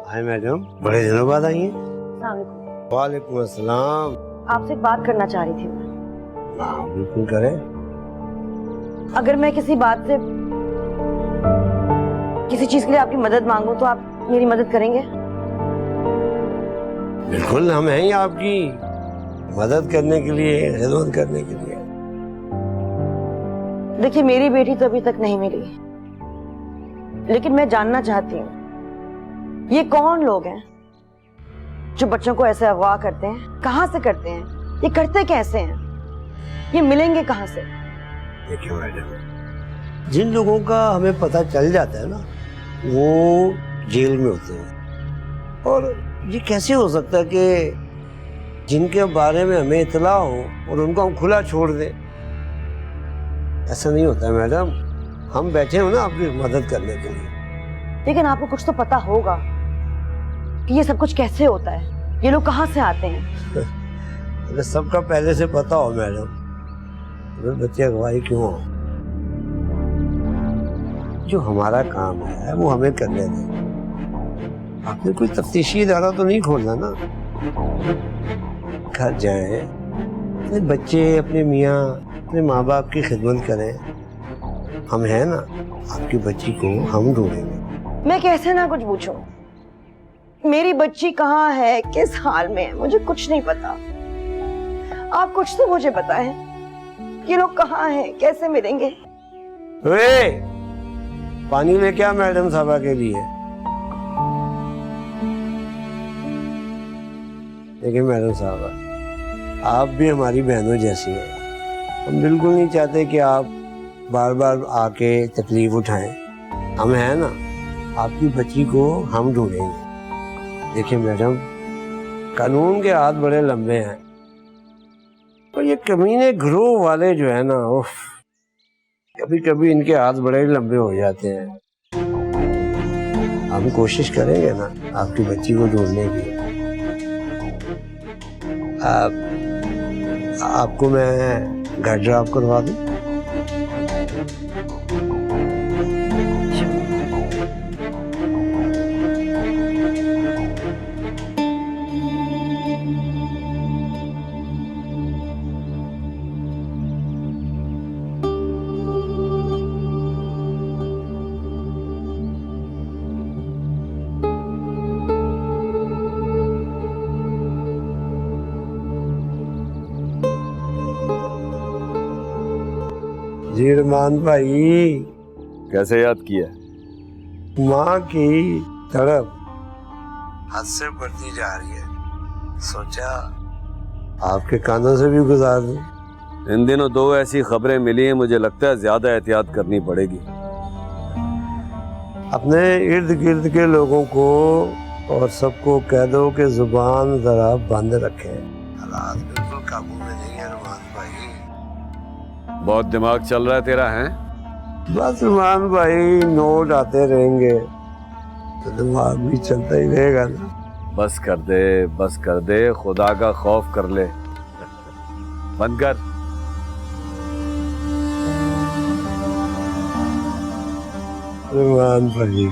Hi madam, बड़े दिनों बाद आई हैं। अस्सलाम वालेकुम। वालेकुम अस्सलाम। आपसे एक बात करना चाह रही थी मैं। हाँ बिल्कुल करें। अगर मैं किसी बात से किसी चीज के लिए आपकी मदद मांगूं तो आप मेरी मदद करेंगे? बिल्कुल, हम हैं ही आपकी मदद करने के लिए, खिदमत करने के लिए। देखिए, मेरी बेटी तो अभी तक नहीं मिली, लेकिन मैं जानना चाहती हूँ ये कौन लोग हैं जो बच्चों को ऐसे अगवा करते हैं? कहाँ से करते हैं? ये करते कैसे हैं? ये मिलेंगे कहाँ से? देखिए मैडम, जिन लोगों का हमें पता चल जाता है ना, वो जेल में होते हैं। और ये कैसे हो सकता है कि जिनके बारे में हमें इतला हो और उनको हम खुला छोड़ दें? ऐसा नहीं होता है मैडम। हम बैठे हो ना आपकी मदद करने के लिए। लेकिन आपको कुछ तो पता होगा कि ये सब कुछ कैसे होता है, ये लोग कहाँ से आते हैं? अगर सबका पहले से पता हो मैडम, तो बच्चे अगवाई क्यों हो? जो हमारा काम है वो हमें करने दें। आपने कोई तफ्तीशी इदारा तो नहीं खोलना ना। घर जाएं, अपने बच्चे, अपने मियाँ, अपने माँ बाप की खिदमत करें। हम हैं ना, आपकी बच्ची को हम ढूंढेंगे। मैं कैसे ना कुछ पूछूं? मेरी बच्ची कहाँ है, किस हाल में है, मुझे कुछ नहीं पता। आप कुछ तो मुझे पता है, ये लोग कहाँ हैं, कैसे मिलेंगे? पानी लेके आ मैडम साहबा के लिए। देखिए मैडम साहबा, आप भी हमारी बहनों जैसी हैं। हम बिल्कुल नहीं चाहते कि आप बार बार आके तकलीफ उठाएं। हम हैं ना, आपकी बच्ची को हम ढूंढेंगे। देखिए मैडम, कानून के हाथ बड़े लंबे हैं, और ये कमीने गिरोह वाले जो है ना, उफ, कभी कभी इनके हाथ बड़े लंबे हो जाते हैं। हम कोशिश करेंगे ना आपकी बच्ची को ढूंढने की। आपको मैं घर ड्रॉप करवा दूं? जी रमान भाई, कैसे याद किया? माँ की तड़प हद से बढ़ती जा रही है, सोचा आपके कानों से भी गुजार दूं। इन दिनों दो ऐसी खबरें मिली हैं, मुझे लगता है ज्यादा एहतियात करनी पड़ेगी। अपने इर्द गिर्द के लोगों को और सबको कह दो कि जुबान जरा बंद रखें। हालात बिल्कुल काबू में नहीं है रमान भाई। बहुत दिमाग चल रहा है तेरा, है? बस रमान भाई, नोट आते रहेंगे तो दिमाग भी चलता ही रहेगा ना। बस कर दे, खुदा का खौफ कर ले। बंद कर। रमान भाई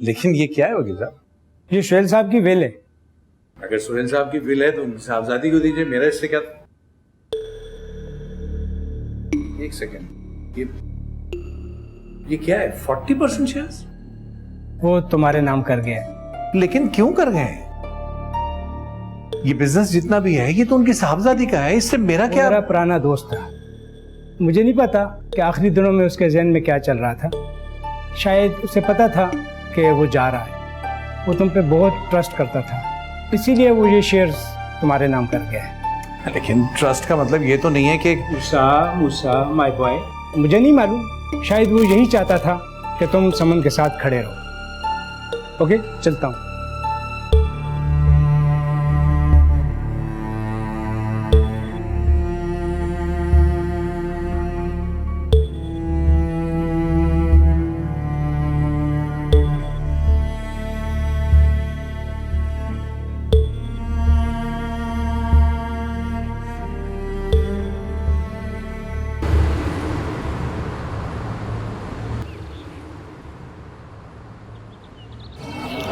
लेकिन ये क्या है वकील साहब? ये सुहेल साहब की वेल है। अगर सुहेल साहब की विल है तो उनकी साहबजादी को दीजिए, मेरा इससे क्या? एक सेकंड, ये क्या है? 40% शेयर्स? वो तुम्हारे नाम कर गया है। लेकिन क्यों कर गए? ये बिजनेस जितना भी है ये तो उनकी साहबजादी का है, इससे मेरा क्या? मेरा पुराना दोस्त था, मुझे नहीं पता कि आखिरी दिनों में उसके जहन में क्या चल रहा था। शायद उसे पता था कि वो जा रहा है, वो तुम पे बहुत ट्रस्ट करता था, इसीलिए वो ये शेयर्स तुम्हारे नाम कर गया है। लेकिन ट्रस्ट का मतलब ये तो नहीं है कि मूसा माय बॉय, मुझे नहीं मालूम, शायद वो यही चाहता था कि तुम समन के साथ खड़े रहो। ओके, चलता हूँ।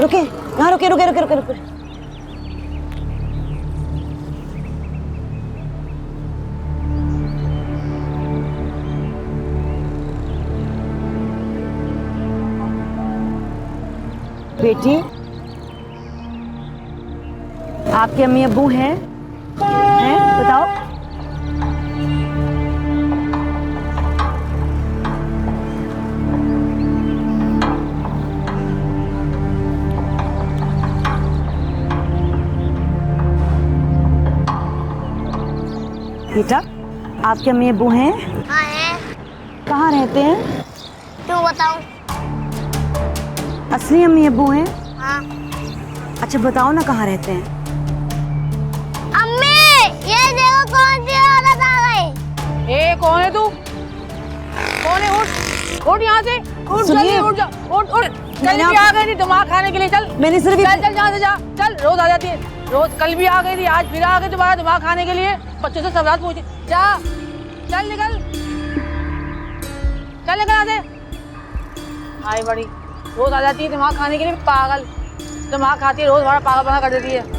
रुके, यहाँ रुके, रुके रुके रुके रुके। बेटी, आपके अम्मी अब्बू हैं? बताओ। बेटा, आपके अम्मी अब्बू हैं? हाँ है। कहाँ रहते हैं? क्यों बताऊं? असली अम्मी अब्बू हैं? हाँ। अच्छा बताओ ना कहाँ रहते हैं? अम्मी, ये देखो कौन सी औरत आ गई। ए कौन है तू? कौन है? उठ उठ यहाँ से, उठ जल्दी, उठ जा, उठ उठ। कल भी आ गई थी दिमाग खाने के लिए। चल मैंने सिर्फ चल चल यहाँ से जा। चल, रोज आ जाती है, रोज। कल भी आ गई थी, आज फिर आ गई दोबारा दिमाग खाने के लिए। बच्चों से सवाल पूछे। जा, चल निकल, चल निकल यहाँ से। आई बड़ी, रोज आ जाती है दिमाग खाने के लिए। पागल दिमाग खाती है, रोज हमारा पागल बना कर देती है।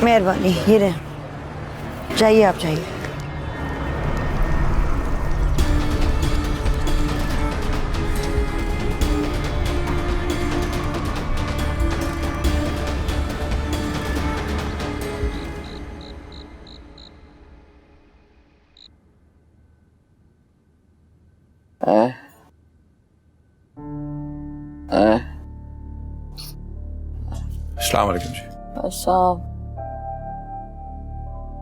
मेहरबानी, ये रहे। जाइए, आप जाइए। अस्सलाम वालेकुम जी। अच्छा,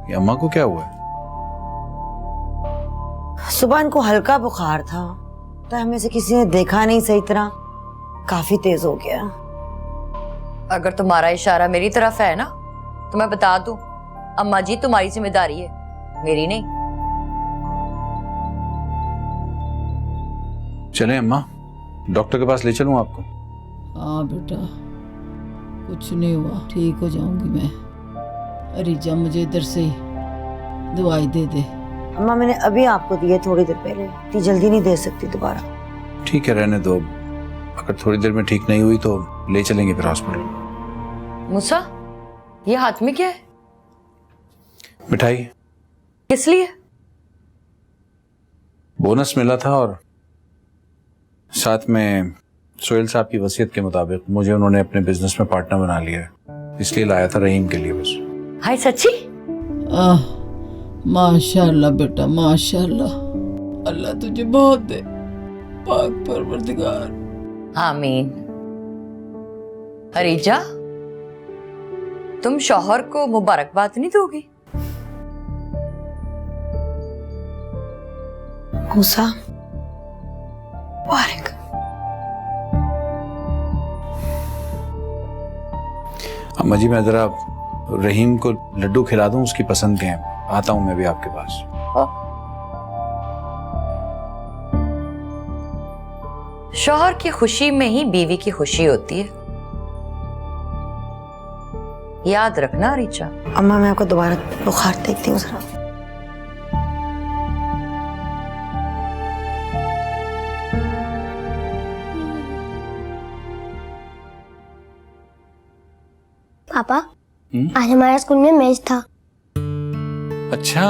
ये अम्मा को क्या हुआ है? सुबह इनको हल्का बुखार था, तो हमें से किसी ने देखा नहीं सही तरह, काफी तेज हो गया। अगर तुम्हारा इशारा मेरी तरफ है ना, तो मैं बता दूं, अम्मा जी तुम्हारी जिम्मेदारी है, मेरी नहीं। चलें अम्मा, डॉक्टर के पास ले चलूं आपको? हाँ बेटा, कुछ नहीं हुआ, ठीक हो जाऊंगी मैं। रिजा मुझे इधर से दवाई दे दे। अम्मा, मैंने अभी आपको दी है थोड़ी देर पहले, इतनी जल्दी नहीं दे सकती दोबारा। ठीक है, रहने दो। अगर थोड़ी देर में ठीक नहीं हुई तो ले चलेंगे फिर हॉस्पिटल। मूसा, ये हाथ में क्या है? मिठाई। किस लिए? बोनस मिला था और साथ में सोहेल साहब की वसीयत के मुताबिक मुझे उन्होंने अपने बिजनेस में पार्टनर बना लिया है, इसलिए लाया था रहीम के लिए बस। हाय सच्ची? माशाल्लाह बेटा, माशाल्लाह। अल्लाह तुझे बहुत दे, पाक परवरदिगार। आमीन। रिजा, तुम शौहर को मुबारकबाद नहीं दोगी? मूसा, मुबारक। अम्मा जी, मैं जरा रहीम को लड्डू खिला दूं, उसकी पसंद के हैं। आता हूं मैं भी आपके पास। शौहर की खुशी में ही बीवी की खुशी होती है, याद रखना रिचा। अम्मा, मैं आपको दोबारा बुखार देखती हूँ जरा। पापा, आज हमारे स्कूल में मैच था। अच्छा,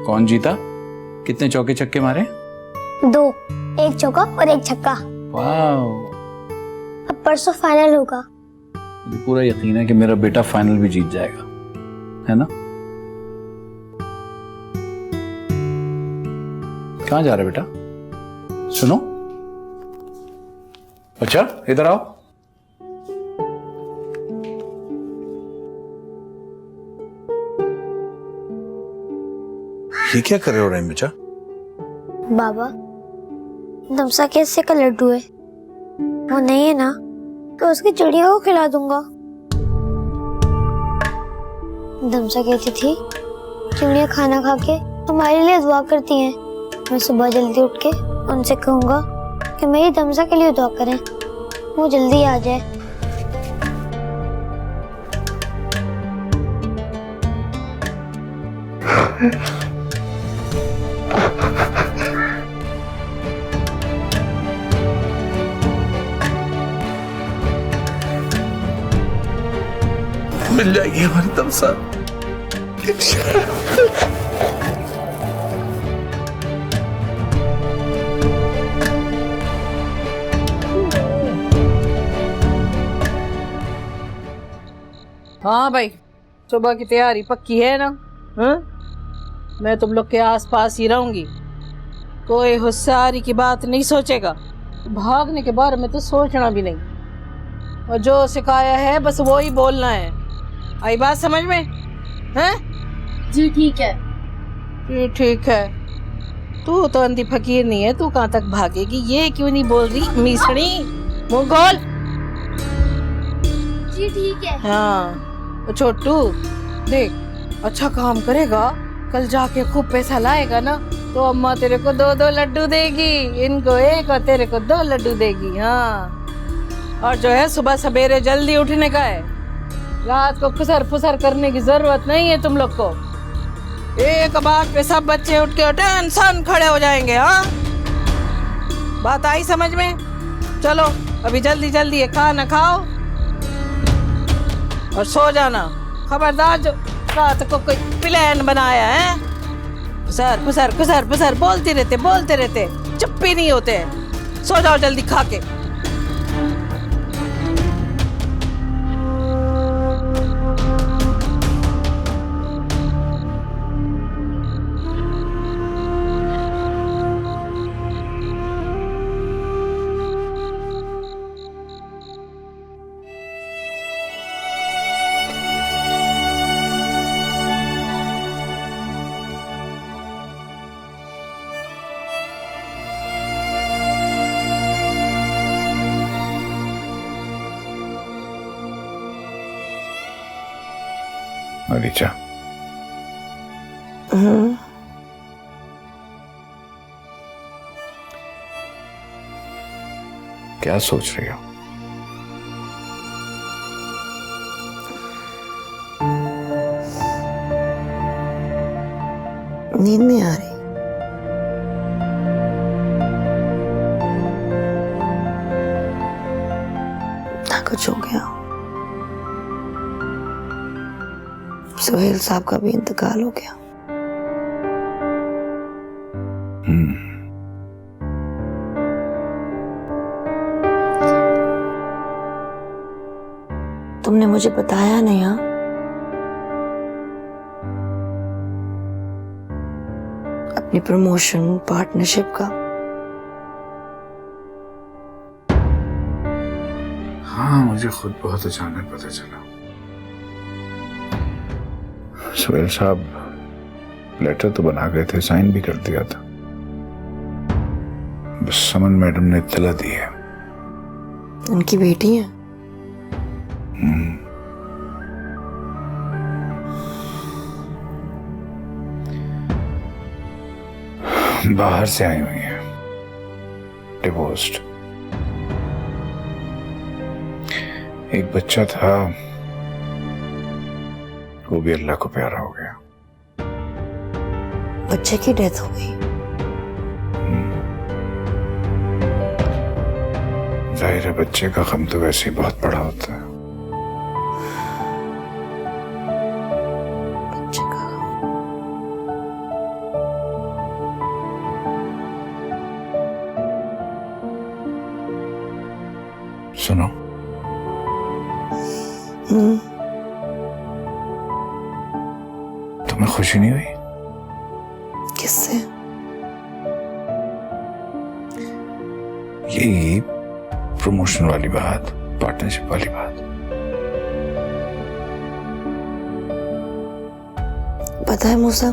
कौन जीता? कितने चौके छक्के मारे? 2, एक चौका और एक छक्का। वाह, अब परसों फाइनल होगा। मुझे पूरा यकीन है कि मेरा बेटा फाइनल भी जीत जाएगा, है ना? कहाँ जा रहे बेटा? सुनो, अच्छा इधर आओ। ये क्या कर रहे हो रहीम बच्चा? बाबा, दमसा कैसे का लड्डू है, वो नहीं है ना, तो उसकी चिड़िया को खिला दूंगा। दमसा कहती थी चिड़िया खाना खा के हमारे लिए दुआ करती हैं। मैं सुबह जल्दी उठ के उनसे कहूँगा कि मेरी दमसा के लिए दुआ करें, वो जल्दी आ जाए। मिल जाएगी हमारी तमसा। हाँ भाई, सुबह की तैयारी पक्की है ना? हाँ, मैं तुम लोग के आसपास ही रहूंगी, कोई होशियारी की बात नहीं सोचेगा। भागने के बारे में तो सोचना भी नहीं, और जो सिखाया है बस वो ही बोलना है। आई बात समझ में? हैं? जी ठीक है। जी ठीक है। तू तो अंधी फकीर नहीं है, तू कहाँ तक भागेगी? ये क्यों नहीं बोल रही मिसड़ी मुंह खोल। जी ठीक है। हाँ तो छोटू देख, अच्छा काम करेगा, कल जाके खूब पैसा लाएगा ना, तो अम्मा तेरे को 2-2 लड्डू देगी, इनको 1 और तेरे को 2 लड्डू देगी। हाँ, और जो है सुबह सवेरे जल्दी उठने का है, रात को खुसर फुसर करने की जरूरत नहीं है तुम लोग को। एक बात पे सब बच्चे उठ के टेंशन खड़े हो जाएंगे। हाँ, बात आई समझ में? चलो अभी जल्दी जल्दी ये खाना खाओ और सो जाना। खबरदार जो रात को कोई प्लान बनाया है, खुसर खुसर खुसर फुसर बोलते रहते, चुप ही नहीं होते। सो जाओ जल्दी खा के। रीचा, क्या सोच रही हो? नींद नहीं आ रही। ना कुछ हो गया, सुहेल साहब का भी इंतकाल हो गया। तुमने मुझे बताया नहीं? हाँ, अपनी प्रमोशन पार्टनरशिप का। हाँ, मुझे खुद बहुत अचानक पता चला। सुहेल साहब लेटर तो बना गए थे, साइन भी कर दिया था, बस समन मैडम ने इत्तला दी है। उनकी बेटी है? बाहर से आई हुई है, डिवोर्स्ड। एक बच्चा था, वो भी अल्लाह को प्यारा हो गया। बच्चे की डेथ हो गई? जाहिर है बच्चे का गम तो वैसे ही बहुत बड़ा होता है। बच्चे का सुनो, तुम्हें खुशी नहीं हुई? किससे? यही प्रमोशन वाली बात, पार्टनरशिप वाली बात। पता है मूसा,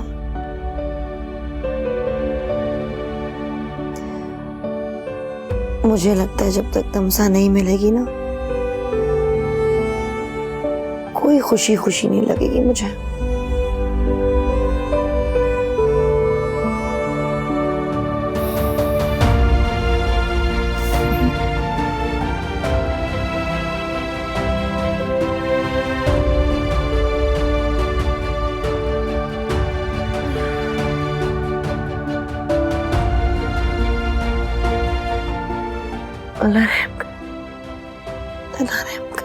मुझे लगता है जब तक तमसा नहीं मिलेगी ना, कोई खुशी खुशी नहीं लगेगी मुझे। मौला रहम कर, अल्लाह रहम कर।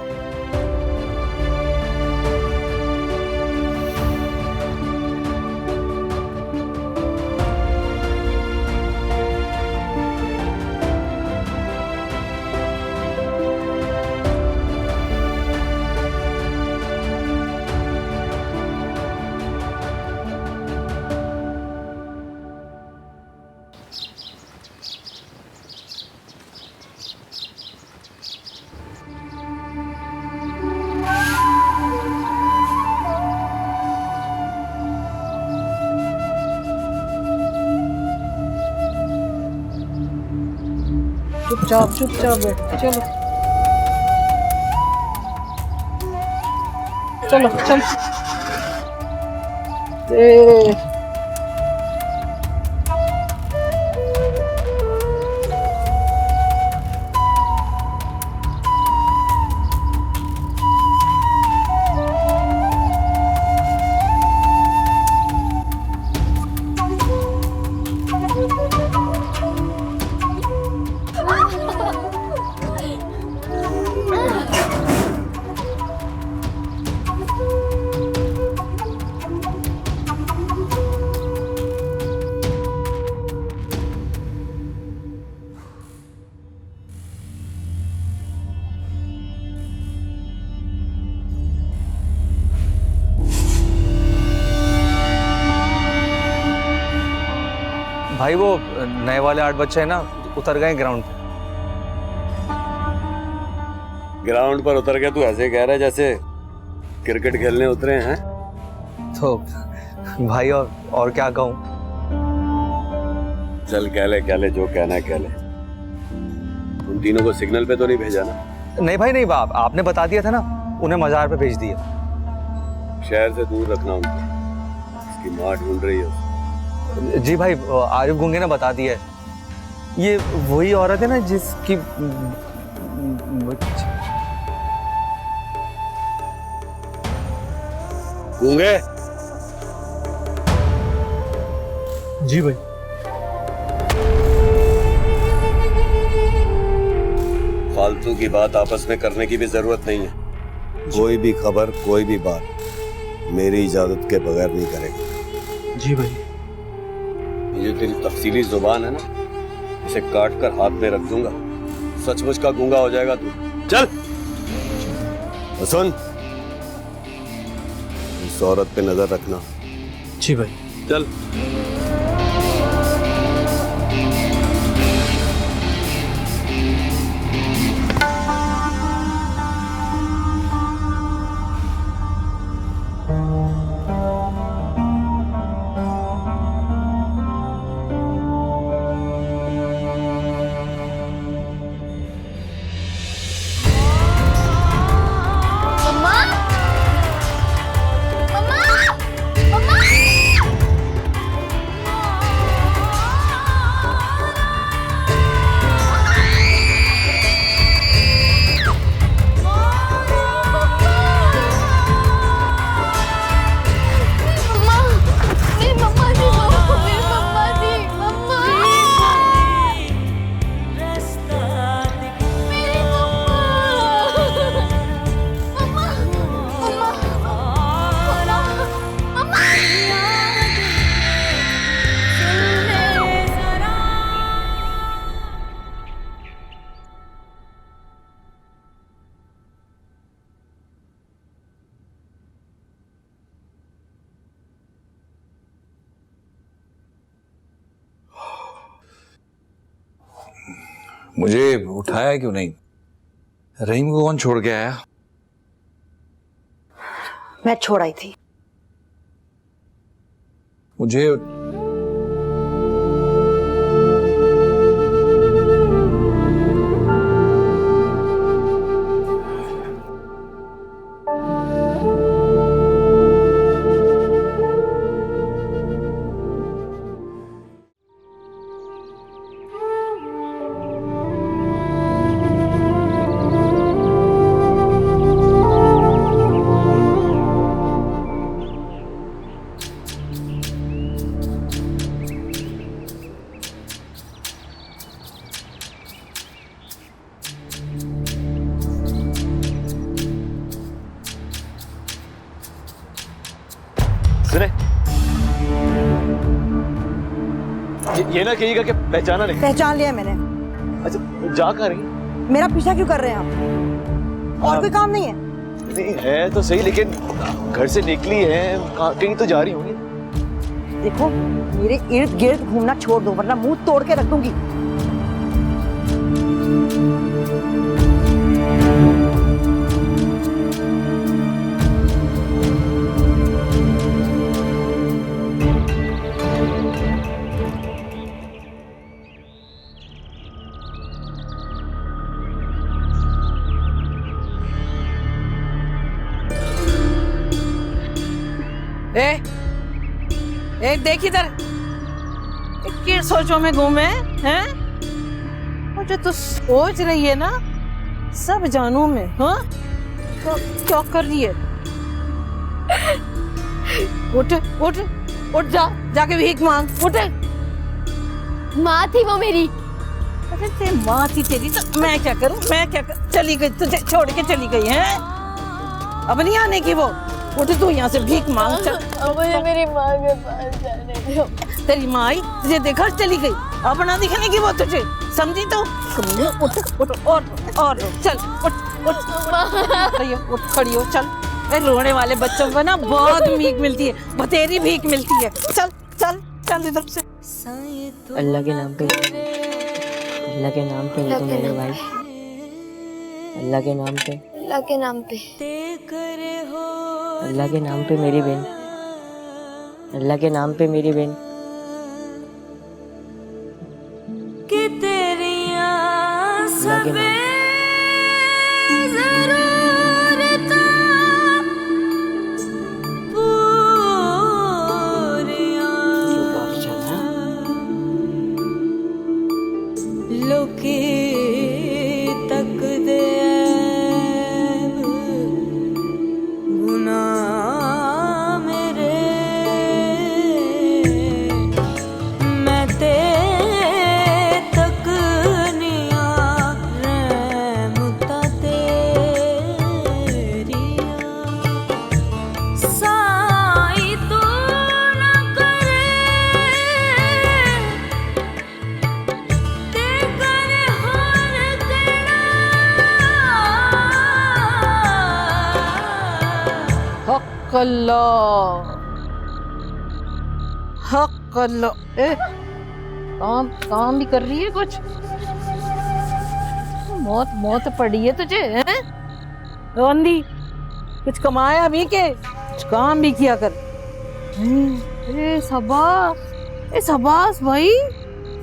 चुपचाप बैठ, चलो चलो चल। भाई वो नए वाले 8 बच्चे हैं ना, उतर गए ग्राउंड पे। ग्राउंड पर उतर के तू ऐसे कह रहा है जैसे क्रिकेट खेलने उतरे हैं। तो भाई और क्या कहूँ। चल कह ले जो कहना है कह ले। उन तीनों को सिग्नल पे तो नहीं भेजा ना? नहीं भाई नहीं, बाप आपने बता दिया था ना, उन्हें मजार पे भेज दिया। शहर से दूर रखना उनको, इसकी माँ ढूंढ रही है। जी भाई, आरिफ गुंगे ने बता दिया है। ये वही औरत है ना जिसकी गुंगे। जी भाई। फालतू की बात आपस में करने की भी जरूरत नहीं है। कोई भी खबर, कोई भी बात मेरी इजाजत के बगैर नहीं करेगा। जी भाई। ये तेरी तफसीली जुबान है ना, इसे काट कर हाथ में रख दूंगा। सचमुच का गूंगा हो जाएगा तू। चल सुन, इस औरत पे नजर रखना। जी भाई। चल। मुझे उठाया क्यों नहीं? रहीम को कौन छोड़ के आया? मैं छोड़ आई थी। मुझे सुने, ये ना कहिएगा कि पहचाना नहीं। पहचान लिया मैंने। अच्छा, जा कहाँ रही? मेरा पीछा क्यों कर रहे हैं आप? और कोई काम नहीं है? नहीं है तो सही, लेकिन घर से निकली है, कहीं तो जा रही होंगी। देखो, मेरे इर्द गिर्द घूमना छोड़ दो वरना मुंह तोड़ के रख दूंगी। ए देख इधर, किस सोचो में घूमे हैं? और जो तू सोच रही है ना, सब जानू मैं। हाँ, तो क्या कर रही है? उठ उठ उठ, जाके भीख मांग, उठ। माँ थी वो मेरी। अरे ते माँ थी तेरी तो मैं क्या करूं? चली गई, तुझे छोड़ के चली गई है। अब नहीं आने की वो। उठ, तू यहाँ से भीख मांग, चल। मुझे मेरी माँ के पास जाने दो। तेरी माँ आई तुझे देखा चली गई, अपना दिखने की वो तुझे, समझी? तो उठ उठ, और चल, उठ खड़ी हो, चल। रोने वाले बच्चों को ना बहुत भीख मिलती है, बतेरी भीख मिलती है। चल चल चल इधर से। अल्लाह के नाम पे, अल्लाह के नाम पे तो मेरे भाई, अल्लाह के नाम पे, अल्लाह के नाम पे, अल्लाह के नाम पे मेरी बहन, अल्लाह के नाम पे मेरी बहन। अल्लाह के नाम हक अल्लाह। काम भी कर रही है कुछ? मौत पड़ी है तुझे, हैं? रोंदी, कुछ कमाया भी के, कुछ काम भी किया कर। शाबाश भाई,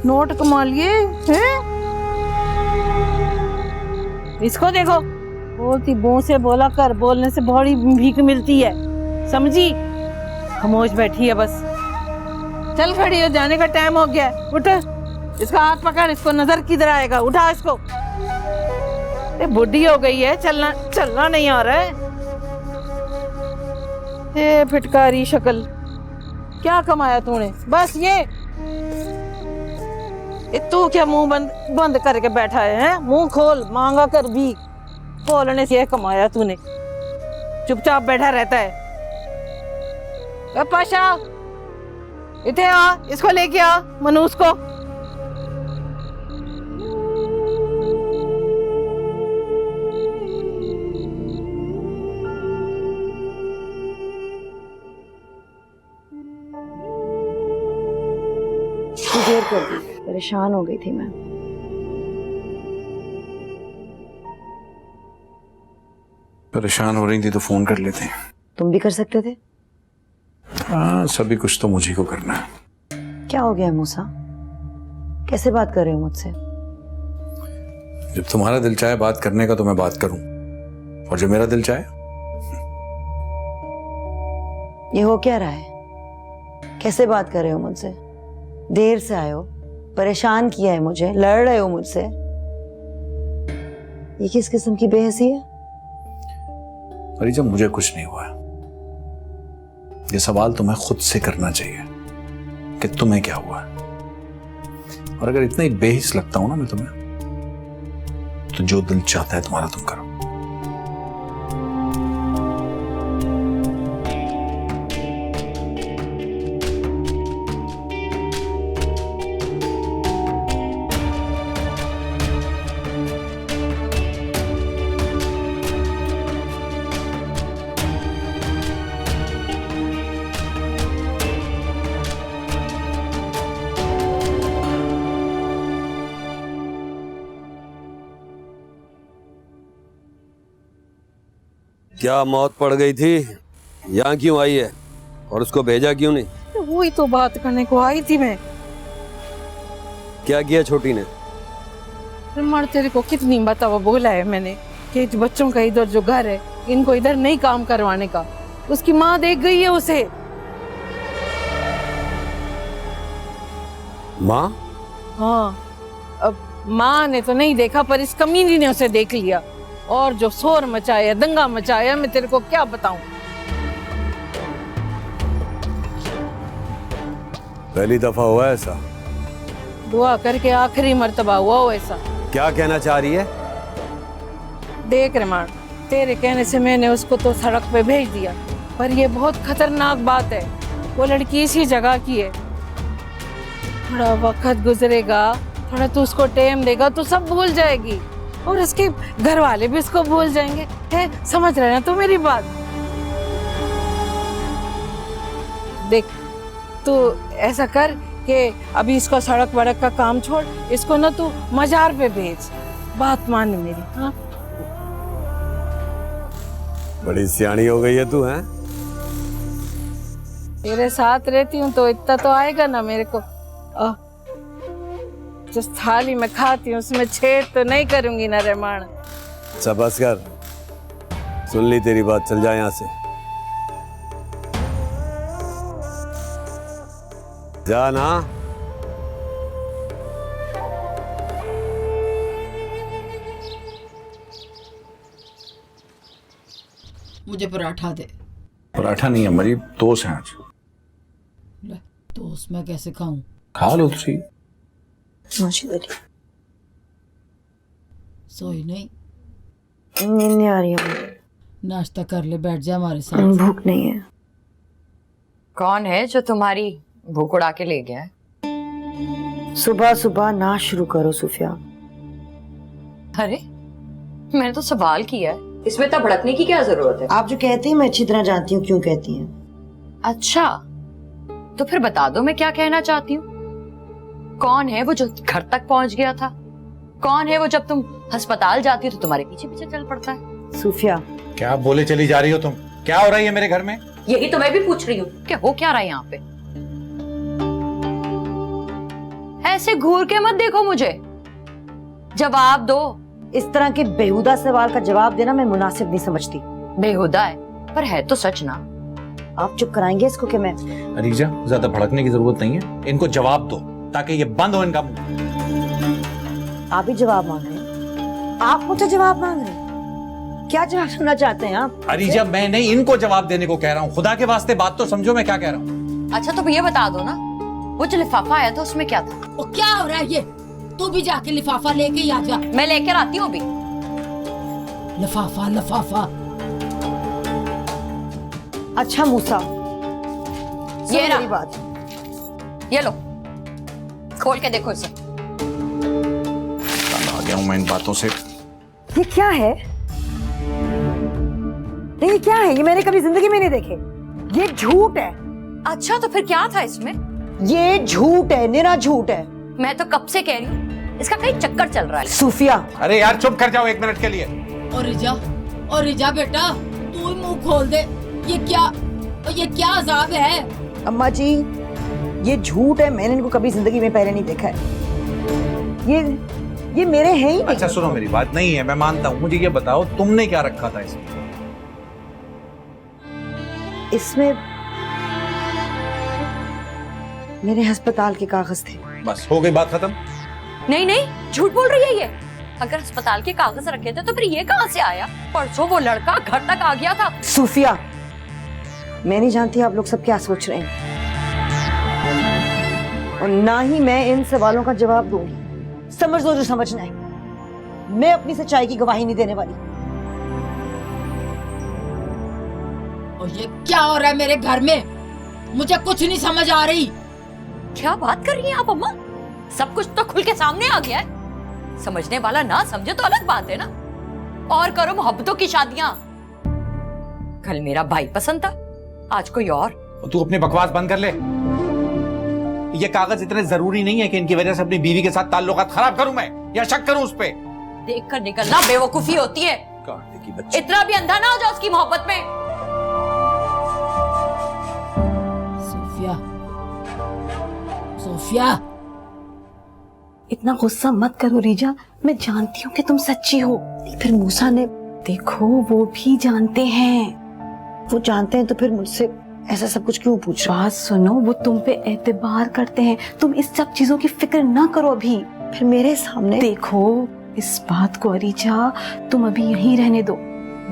नोट कमा लिए हैं? इसको देखो, बोलती बो से बोला कर, बोलने से बड़ी भीख मिलती है, समझी? खामोश बैठी है बस। चल खड़ी हो, जाने का टाइम हो गया। उठ, इसका हाथ पकड़, इसको नजर किधर आएगा? उठा इसको। ये बुढ़ी हो गई है, चलना नहीं आ रहा है। ये फिटकारी शक्ल, क्या कमाया तूने? बस ये तू क्या मुंह बंद करके बैठा है? मुंह खोल, मांगा कर भी, खोलने से कमाया तूने। चुपचाप बैठा रहता है। पाशा, इधर आ, इसको लेके आ, मनूस को। देर कर दी, परेशान हो गई थी मैं। परेशान हो रही थी तो फोन कर लेते। तुम भी कर सकते थे। हाँ, सभी कुछ तो मुझे को करना है। क्या हो गया मूसा? कैसे बात कर रहे हो मुझसे? जब तुम्हारा दिल चाहे बात करने का तो मैं बात करूं, और जब मेरा दिल चाहे। ये हो क्या रहा है? कैसे बात कर रहे हो मुझसे? देर से आए हो, परेशान किया है मुझे, लड़ रहे हो मुझसे। ये किस किस्म की बेहसी है? अरे जब मुझे कुछ नहीं हुआ, ये सवाल तुम्हें खुद से करना चाहिए कि तुम्हें क्या हुआ। और अगर इतना ही बेहिस लगता हूं ना मैं तुम्हें, तो जो दिल चाहता है तुम्हारा तुम करो। क्या मौत पड़ गई थी? यहाँ क्यों आई है और उसको भेजा क्यों नहीं? तो वही तो बात करने को आई थी मैं। क्या किया छोटी ने? मर तेरे को कितनी बतावा बोला है मैंने कि बच्चों का इधर जो घर है इनको इधर नहीं काम करवाने का। उसकी माँ देख गई है उसे। माँ? हाँ, अब माँ ने तो नहीं देखा पर इस कमीनी ने उसे देख लिया और जो शोर मचाया, दंगा मचाया, मैं तेरे को क्या बताऊं। पहली दफा हुआ ऐसा? दुआ करके आखिरी मर्तबा हुआ हो ऐसा। क्या कहना चाह रही है? देख रमान, तेरे कहने से मैंने उसको तो सड़क पे भेज दिया, पर ये बहुत खतरनाक बात है। वो लड़की इसी जगह की है। थोड़ा वक्त गुजरेगा, थोड़ा तू उसको टाइम देगा तो सब भूल जाएगी और उसके घर वाले भी उसको भूल जाएंगे। है, समझ रहे ना तू मेरी बात? देख, तू ऐसा कर कि अभी इसको सड़क वड़क का काम छोड़, इसको ना तू मजार पे भेज। बात मान मेरी। हाँ, बड़ी सियानी हो गई है तू, हैं? तेरे साथ रहती हूँ तो इतना तो आएगा ना मेरे को। जिस थाली में खाती हूँ उसमें छेड़ तो नहीं करूंगी ना रहमान। अच्छा बस कर, सुन ली तेरी बात, चल जा यहाँ से। जा ना। मुझे पराठा दे। पराठा नहीं अम्मा जी, टोस्ट है आज। ले, तो उसमें कैसे खाऊं? खा लो तो सही। सोई नहीं? नींद नहीं आ रही है। नाश्ता कर ले, बैठ जा हमारे साथ। भूख नहीं है। कौन है जो तुम्हारी भूख उड़ा के ले गया है? सुबह सुबह ना शुरू करो सूफिया। अरे मैंने तो सवाल किया है, इसमें तब भड़कने की क्या जरूरत है? आप जो कहती हैं मैं अच्छी तरह जानती हूँ क्यों कहती हैं। अच्छा, तो फिर बता दो मैं क्या कहना चाहती हूँ। कौन है वो जो घर तक पहुंच गया था? कौन है वो जब तुम अस्पताल जाती हो तो तुम्हारे पीछे पीछे चल पड़ता है? सूफिया, क्या बोले चली जा रही हो तुम? क्या हो रहा है मेरे घर में? यही तो मैं भी पूछ रही हूँ कि हो क्या रहा है यहाँ पे। ऐसे घूर के मत देखो मुझे, जवाब दो। इस तरह के बेहुदा सवाल का जवाब देना मैं मुनासिब नहीं समझती। बेहुदा है पर है तो सच ना। आप चुप कराएंगे इसको कि मैं? अरीजा, ज्यादा भड़कने की जरूरत नहीं है, इनको जवाब दो ताकि ये बंद हो इनका मुंह। आप ही जवाब मांग रहे हैं? आप मुझे जवाब मांग रहे हैं? क्या जवाब सुनना चाहते हैं आप? अरीजा, मैं नहीं, इनको जवाब देने को कह रहा हूँ। खुदा के वास्ते बात तो समझो मैं क्या कह रहा हूँ। अच्छा तो ये बता दो ना, वो जो लिफाफा आया था उसमें क्या था? वो क्या हो रहा है ये? तू भी जाके लिफाफा लेके ही आ जा। मैं लेकर आती हूँ अभी। लिफाफा लिफाफा। अच्छा मूसा, ये रहा। मेरी बात। ये लो, खोल के देखो इसे। आ गया हूँ मैं इन बातों से। ये क्या है? ये क्या है? ये मैंने कभी जिंदगी में नहीं देखे। ये झूठ है। अच्छा तो फिर क्या था इसमें? ये झूठ है, निरा झूठ है। मैं तो कब से कह रही हूँ, इसका कहीं चक्कर चल रहा है। सूफिया, अरे यार चुप कर जाओ 1 मिनट के लिए। और रिजा बेटा, तू ही मुंह खोल दे। ये क्या अजाब है? अम्मा जी, ये झूठ है। मैंने इनको कभी जिंदगी में पहले नहीं देखा है। ये मेरे हैं ही नहीं। अच्छा सुनो मेरी बात, नहीं है मैं मानता हूँ। मुझे ये बताओ तुमने क्या रखा था इसमें? इसमें मेरे अस्पताल के कागज थे। बस हो गई बात खत्म। नहीं नहीं, झूठ बोल रही है ये। अगर अस्पताल के कागज रखे थे तो फिर ये कहाँ से आया? परसों वो लड़का घर तक आ गया था। सूफिया, मैं नहीं जानती आप लोग सब क्या सोच रहे हैं और ना ही मैं इन सवालों का जवाब दूंगी। समझ लो जो समझना है। मैं अपनी सच्चाई की गवाही नहीं देने वाली। और ये क्या हो रहा है मेरे घर में? मुझे कुछ नहीं समझ आ रही। क्या बात कर रही हैं आप अम्मा? सब कुछ तो खुल के सामने आ गया है। समझने वाला ना समझे तो अलग बात है ना। और करो मोहब्बतों की शादियां। कल मेरा भाई पसंद था, आज कोई और। तू अपनी बकवास बंद कर ले। ये कागज इतने जरूरी नहीं है कि इनकी वजह से अपनी बीवी के साथ ताल्लुकात खराब करूं मैं या शक करूं उस पे। देखकर निकलना बेवकूफी होती है। कांटे की बच्ची। इतना भी अंधा ना हो जाओ उसकी मोहब्बत में। सोफिया, सोफिया, इतना गुस्सा मत करो रीजा, मैं जानती हूँ कि तुम सच्ची हो। फिर मूसा ने, देखो वो भी जानते हैं, वो जानते हैं तो फिर मुझसे ऐसा सब कुछ क्यों पूछ रहे हो? बात सुनो, वो तुम पे एतबार करते हैं, तुम इस सब चीजों की फिक्र ना करो अभी। फिर मेरे सामने देखो, इस बात को अरीजा तुम अभी यहीं रहने दो,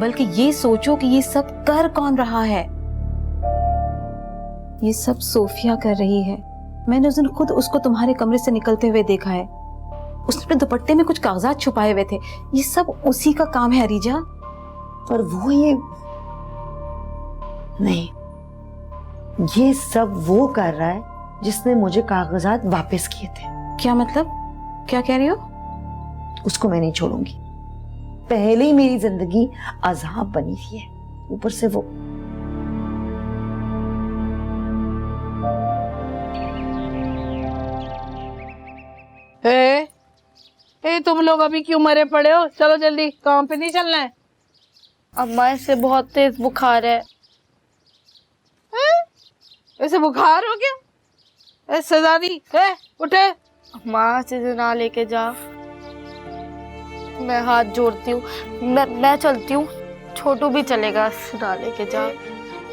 बल्कि ये सोचो कि ये सब कर कौन रहा है। ये सब सोफिया कर रही है। मैंने उस दिन खुद उसको तुम्हारे कमरे से निकलते हुए देखा है। उसने अपने दुपट्टे में कुछ कागजात छुपाए हुए थे। ये सब उसी का काम है अरीजा। और वो ये नहीं, ये सब वो कर रहा है जिसने मुझे कागजात वापस किए थे। क्या मतलब? क्या कह रही हो? उसको मैं नहीं छोड़ूंगी। पहले ही मेरी जिंदगी अजाब बनी थी, ऊपर से वो। तुम लोग अभी क्यों मरे पड़े हो? चलो जल्दी, काम पे नहीं चलना है? अम्मा इसे बहुत तेज बुखार है। ऐसे बुखार हो गया? ऐसे दादी उठे। अम्मा इसे ना लेके जा, मैं हाथ जोड़ती हूँ, मैं चलती हूँ, छोटू भी चलेगा, ना लेके जा।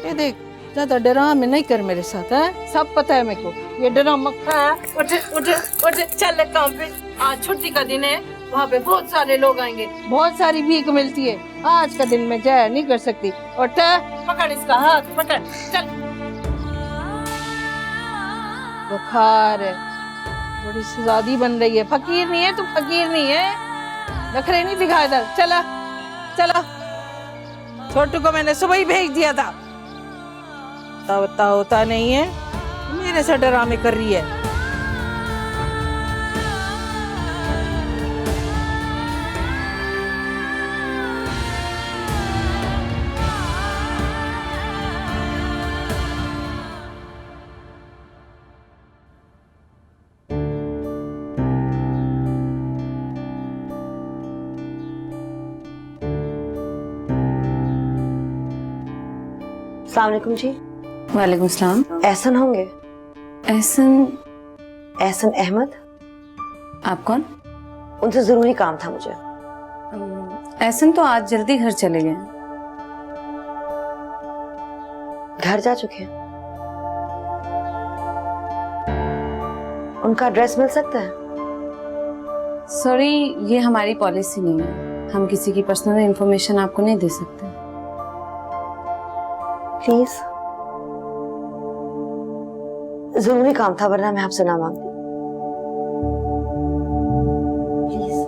ये देख, ज्यादा ड्रामे नहीं कर मेरे साथ, है? सब पता है मेरे को, ये ड्रामा है। उठे उठे उठे, चल काम पे। आज छुट्टी का दिन है, वहाँ पे बहुत सारे लोग आएंगे, बहुत सारी भीख मिलती है। आज का दिन मैं जाया नहीं कर सकती। उठ, पकड़ इसका हाथ, पकड़, चल। बुखार है, बड़ी शहजादी बन रही है। फकीर नहीं है तू, फकीर नहीं है। नखरे नहीं दिखा इधर। चला चला, छोटू को मैंने सुबह ही भेज दिया था। होता नहीं है, मेरे से ड्रामे कर रही है। अस्सलाम वालेकुम जी। वालेकुम सलाम। एहसन होंगे? एहसन अहमद। आप कौन? उनसे जरूरी काम था मुझे। एहसन तो आज जल्दी घर चले गए। घर जा चुके हैं? उनका एड्रेस मिल सकता है? सॉरी, ये हमारी पॉलिसी नहीं है, हम किसी की पर्सनल इंफॉर्मेशन आपको नहीं दे सकते। प्लीज, जरूरी काम था, वरना मैं आपसे ना मांगती। प्लीज।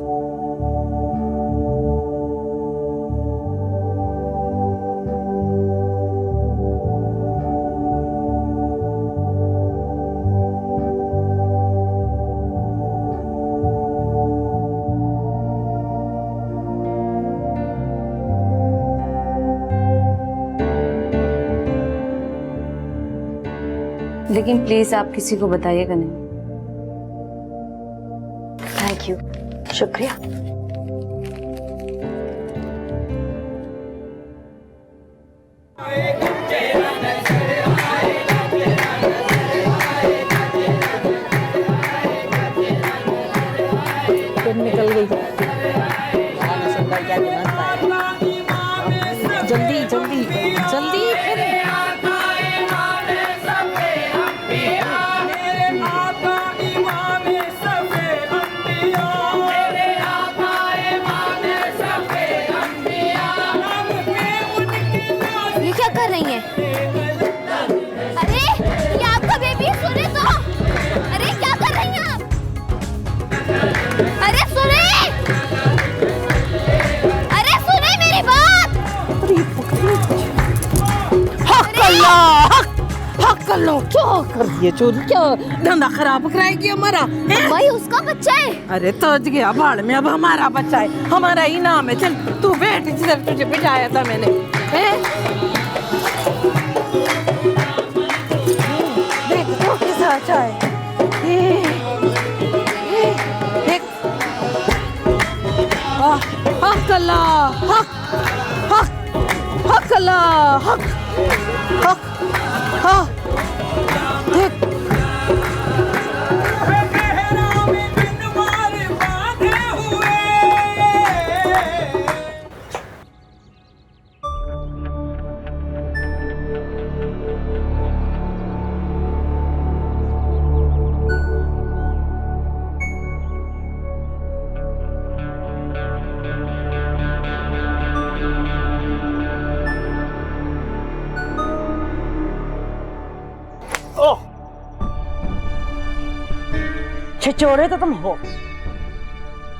लेकिन प्लीज आप किसी को बताइएगा नहीं। थैंक यू, शुक्रिया। निकल गई। जल्दी जल्दी जल्दी। कर रही हैं? अरे ये आपका बेबी है, सुने तो। अरे क्या कर रही हैं आप? अरे सुने, अरे सुने मेरी बात। हक अल्लाह, क्या कर दिए चोरी? क्या धंधा खराब कराएगी हमारा? भाई उसका बच्चा है। अरे तो गया भाड़ में, अब हमारा बच्चा है, हमारा ही नाम है। चल तू बैठ, जिधर तुझे बिठाया था मैंने। देख तो कैसा अच्छा है। देख, अल्लाह, हक हक हक अल्लाह, हक हक हाँ देख छिछोरे तो तुम हो,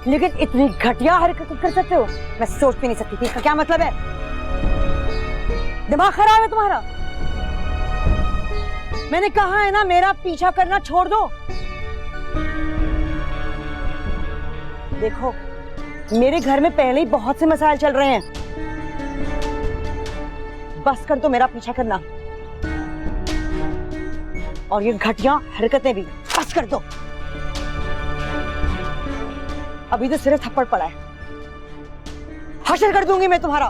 लेकिन इतनी घटिया हरकत कर सकते हो, मैं सोच भी नहीं सकती थी। इसका क्या मतलब है? दिमाग खराब है तुम्हारा? मैंने कहा है ना मेरा पीछा करना छोड़ दो। देखो मेरे घर में पहले ही बहुत से मसाइल चल रहे हैं, बस कर दो मेरा पीछा करना, और ये घटिया हरकतें भी बस कर दो। अभी तो सिर्फ थप्पड़ पड़ा है, हशर कर दूंगी मैं तुम्हारा।